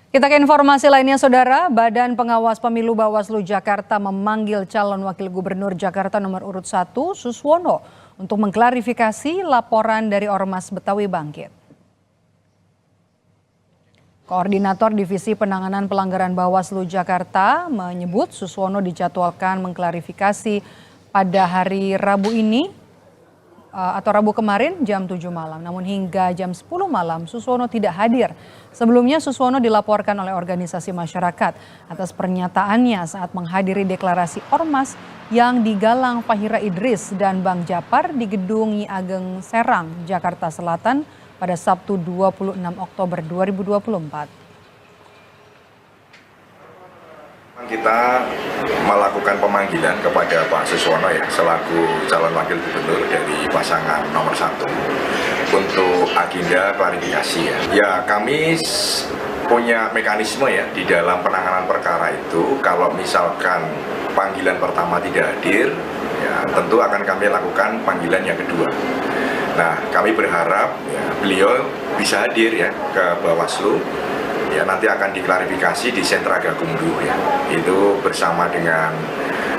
Kita ke informasi lainnya, Saudara. Badan Pengawas Pemilu Bawaslu Jakarta memanggil calon wakil gubernur Jakarta nomor urut 1 Suswono untuk mengklarifikasi laporan dari Ormas Betawi Bangkit. Koordinator Divisi Penanganan Pelanggaran Bawaslu Jakarta menyebut Suswono dijadwalkan mengklarifikasi pada hari Rabu ini atau Rabu kemarin jam 7 malam. Namun hingga jam 10 malam Suswono tidak hadir. Sebelumnya Suswono dilaporkan oleh organisasi masyarakat atas pernyataannya saat menghadiri deklarasi Ormas yang digalang Fahira Idris dan Bang Japar di Gedung Nyi Ageng Serang, Jakarta Selatan pada Sabtu 26 Oktober 2024. Kita melakukan pemanggilan kepada Pak Suswono ya selaku calon wakil gubernur dari pasangan nomor 1 untuk agenda klarifikasi ya. Ya kami punya mekanisme ya di dalam penanganan perkara itu, kalau misalkan panggilan pertama tidak hadir ya tentu akan kami lakukan panggilan yang kedua. Nah kami berharap ya, beliau bisa hadir ya ke Bawaslu. Ya nanti akan diklarifikasi di Sentra Gakumdu ya, itu bersama dengan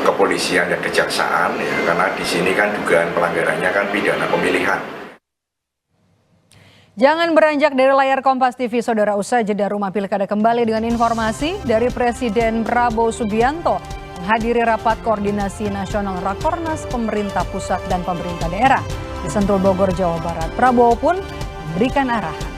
kepolisian dan kejaksaan ya, karena di sini kan dugaan pelanggarannya kan pidana pemilihan. Jangan beranjak dari layar Kompas TV, Saudara. Usai jeda Rumah Pilkada kembali dengan informasi dari Presiden Prabowo Subianto menghadiri rapat koordinasi nasional Rakornas pemerintah pusat dan pemerintah daerah di Sentul, Bogor, Jawa Barat. Prabowo pun memberikan arahan.